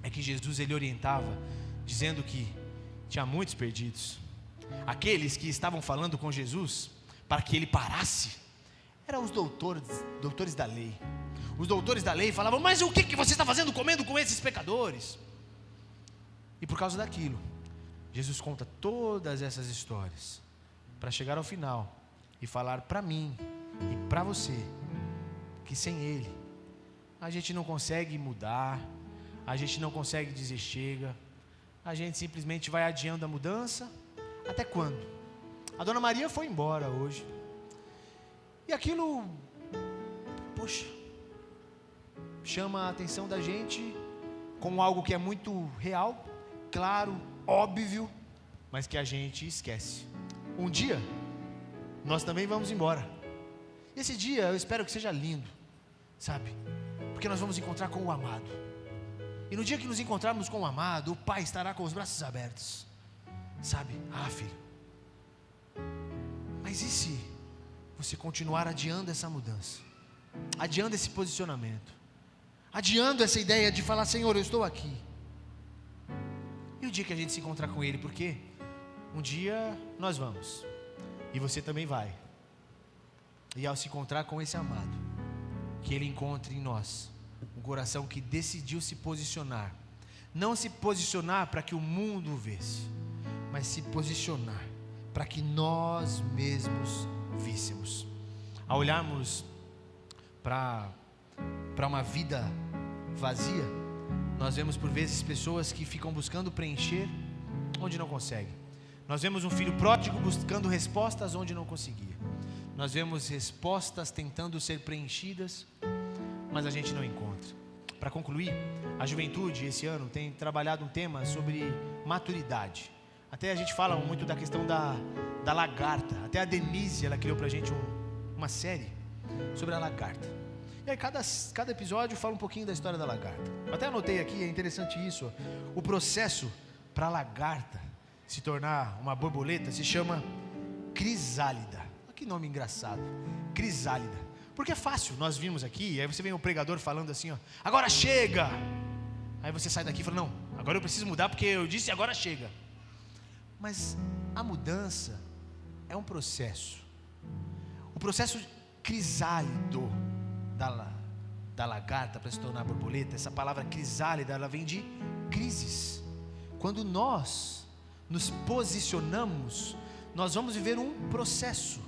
é que Jesus ele orientava, dizendo que tinha muitos perdidos. Aqueles que estavam falando com Jesus para que ele parasse eram os doutores da lei, Os doutores da lei falavam: mas o que você está fazendo comendo com esses pecadores? E por causa daquilo, Jesus conta todas essas histórias para chegar ao final e falar para mim e para você que sem Ele a gente não consegue mudar, a gente não consegue dizer chega, a gente simplesmente vai adiando a mudança. Até quando? A Dona Maria foi embora hoje, e aquilo, poxa, chama a atenção da gente como algo que é muito real, claro, óbvio, mas que a gente esquece. Um dia nós também vamos embora. Esse dia eu espero que seja lindo, sabe? Porque nós vamos encontrar com o amado. E no dia que nos encontrarmos com o amado, o Pai estará com os braços abertos, sabe? Ah, filho, mas e se você continuar adiando essa mudança, adiando esse posicionamento, adiando essa ideia de falar: Senhor, eu estou aqui. E o dia que a gente se encontrar com Ele, porque um dia nós vamos, e você também vai. E ao se encontrar com esse amado, que Ele encontre em nós um coração que decidiu se posicionar. Não se posicionar para que o mundo o visse, mas se posicionar para que nós mesmos víssemos. Ao olharmos para uma vida vazia, nós vemos por vezes pessoas que ficam buscando preencher onde não conseguem. Nós vemos um filho pródigo buscando respostas onde não conseguia. Nós vemos respostas tentando ser preenchidas, mas a gente não encontra. Para concluir, a juventude esse ano tem trabalhado um tema sobre maturidade. Até a gente fala muito da questão da lagarta. Até a Denise, ela criou para a gente uma série sobre a lagarta. E aí cada episódio fala um pouquinho da história da lagarta. Eu até anotei aqui, é interessante isso. O processo para a lagarta se tornar uma borboleta se chama crisálida. Olha que nome engraçado, crisálida. Porque é fácil, nós vimos aqui, aí você vem o pregador falando assim, ó: agora chega. Aí você sai daqui e fala: não, agora eu preciso mudar porque eu disse agora chega. Mas a mudança é um processo. O processo crisálido da lagarta para se tornar borboleta, essa palavra crisálida, ela vem de crises. Quando nós nos posicionamos, nós vamos viver um processo.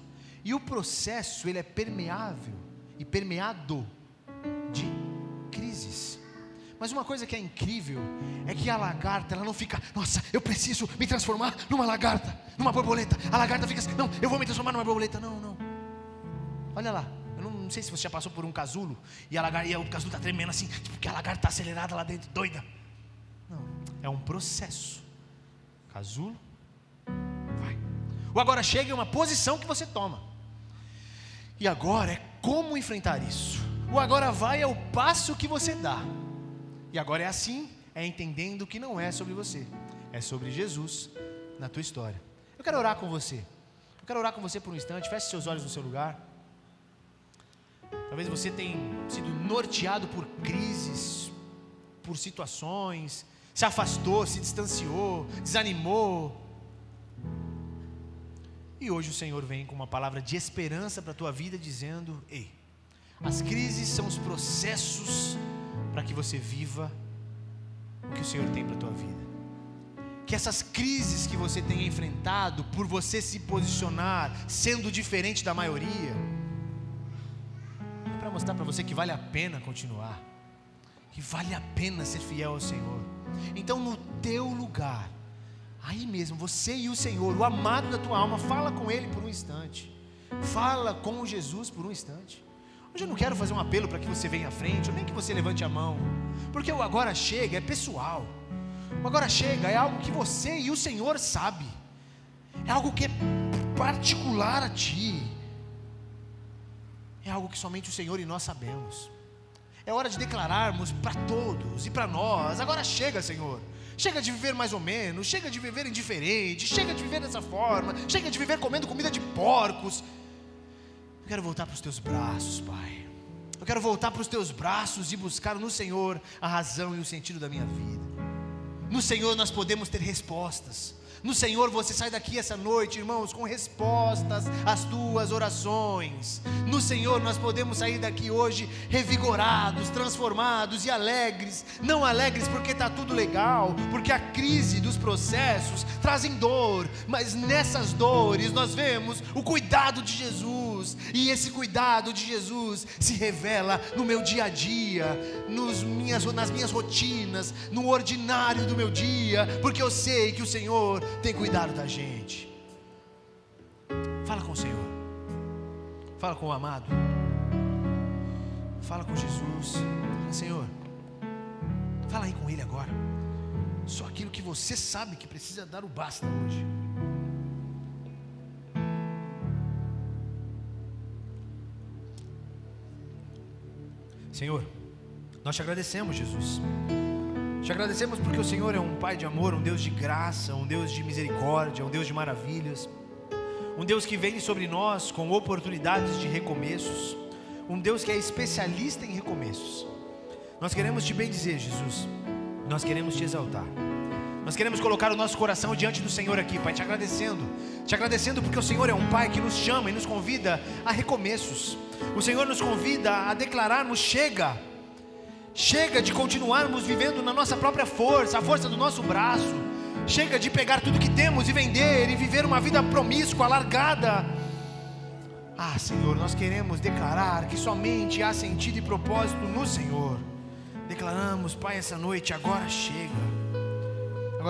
E o processo, ele é permeável e permeado de crises. Mas uma coisa que é incrível é que a lagarta, ela não fica: nossa, eu preciso me transformar numa lagarta, numa borboleta. A lagarta fica assim: não, eu vou me transformar numa borboleta. Não, não. Olha lá, eu não sei se você já passou por um casulo e o casulo está tremendo assim, porque a lagarta está acelerada lá dentro, doida. Não, é um processo. Casulo, vai. O agora chega é uma posição que você toma. E agora é como enfrentar isso. O agora vai é o passo que você dá. E agora é assim, é entendendo que não é sobre você, é sobre Jesus na tua história. Eu quero orar com você. Eu quero orar com você por um instante. Feche seus olhos no seu lugar. Talvez você tenha sido norteado por crises, por situações, se afastou, se distanciou, desanimou. E hoje o Senhor vem com uma palavra de esperança para a tua vida, dizendo: ei, as crises são os processos para que você viva o que o Senhor tem para a tua vida. Que essas crises que você tem enfrentado, por você se posicionar, sendo diferente da maioria, é para mostrar para você que vale a pena continuar, que vale a pena ser fiel ao Senhor. Então no teu lugar, aí mesmo, você e o Senhor, o amado da tua alma, fala com Ele por um instante. Fala com Jesus por um instante. Hoje eu não quero fazer um apelo para que você venha à frente, ou nem que você levante a mão, porque o agora chega é pessoal. O agora chega é algo que você e o Senhor sabe, é algo que é particular a ti, é algo que somente o Senhor e nós sabemos. É hora de declararmos para todos e para nós: agora chega, Senhor. Chega de viver mais ou menos, chega de viver indiferente, chega de viver dessa forma, chega de viver comendo comida de porcos. Eu quero voltar para os teus braços, Pai. Eu quero voltar para os teus braços e buscar no Senhor a razão e o sentido da minha vida. No Senhor nós podemos ter respostas. No Senhor você sai daqui essa noite, irmãos, com respostas às tuas orações. No Senhor nós podemos sair daqui hoje revigorados, transformados e alegres. Não alegres porque está tudo legal, porque a crise dos processos trazem dor, mas nessas dores nós vemos o cuidado de Jesus, e esse cuidado de Jesus se revela no meu dia a dia, nas minhas rotinas, no ordinário do meu dia, porque eu sei que o Senhor tem cuidado da gente. Fala com o Senhor, fala com o amado, fala com Jesus. Senhor, fala aí com Ele agora, só aquilo que você sabe que precisa dar o basta hoje. Senhor, nós te agradecemos, Jesus. Te agradecemos porque o Senhor é um Pai de amor, um Deus de graça, um Deus de misericórdia, um Deus de maravilhas, um Deus que vem sobre nós com oportunidades de recomeços, um Deus que é especialista em recomeços. Nós queremos te bendizer, Jesus. Nós queremos te exaltar. Nós queremos colocar o nosso coração diante do Senhor aqui, Pai, te agradecendo porque o Senhor é um Pai que nos chama e nos convida a recomeços. O Senhor nos convida a declararmos: chega de continuarmos vivendo na nossa própria força, a força do nosso braço. Chega de pegar tudo que temos e vender e viver uma vida promíscua, largada. Senhor, nós queremos declarar que somente há sentido e propósito no Senhor. Declaramos, Pai, essa noite: agora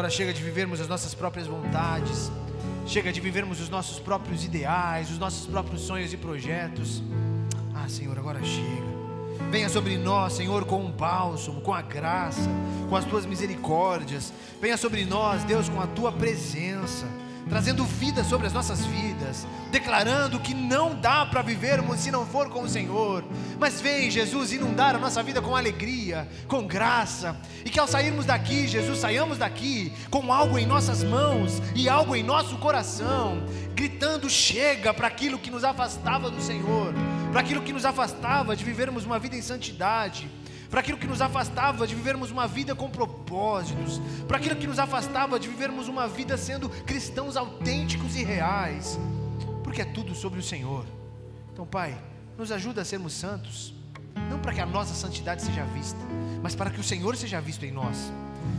chega de vivermos as nossas próprias vontades, chega de vivermos os nossos próprios ideais, os nossos próprios sonhos e projetos. Senhor, agora chega. Venha sobre nós, Senhor, com um bálsamo, com a graça, com as tuas misericórdias. Venha sobre nós, Deus, com a tua presença, trazendo vida sobre as nossas vidas, declarando que não dá para vivermos se não for com o Senhor. Mas vem, Jesus, inundar a nossa vida com alegria, com graça, e que ao sairmos daqui, Jesus, saiamos daqui com algo em nossas mãos e algo em nosso coração, gritando: chega, para aquilo que nos afastava do Senhor, para aquilo que nos afastava de vivermos uma vida em santidade, para aquilo que nos afastava de vivermos uma vida com propósitos, para aquilo que nos afastava de vivermos uma vida sendo cristãos autênticos e reais, porque é tudo sobre o Senhor. Então, Pai, nos ajuda a sermos santos, não para que a nossa santidade seja vista, mas para que o Senhor seja visto em nós.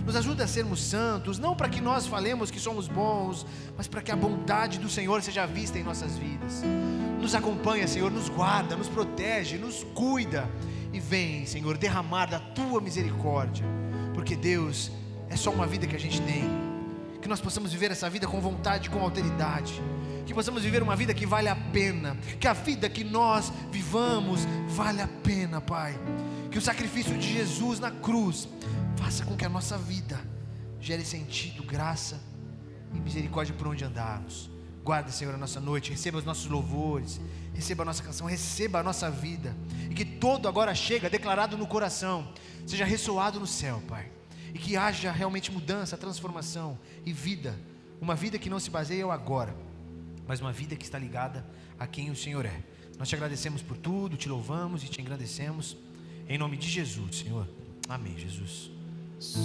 Nos ajuda a sermos santos, não para que nós falemos que somos bons, mas para que a bondade do Senhor seja vista em nossas vidas. Nos acompanha, Senhor, nos guarda, nos protege, nos cuida. E vem, Senhor, derramar da tua misericórdia, porque Deus, é só uma vida que a gente tem. Que nós possamos viver essa vida com vontade, com alteridade, que possamos viver uma vida que vale a pena, que a vida que nós vivamos vale a pena, Pai. Que o sacrifício de Jesus na cruz faça com que a nossa vida gere sentido, graça e misericórdia por onde andarmos. Guarda, Senhor, a nossa noite, receba os nossos louvores, receba a nossa canção, receba a nossa vida, e que todo agora chega declarado no coração seja ressoado no céu, Pai, e que haja realmente mudança, transformação e vida, uma vida que não se baseia no agora, mas uma vida que está ligada a quem o Senhor é. Nós te agradecemos por tudo, te louvamos e te engrandecemos, em nome de Jesus, Senhor. Amém, Jesus.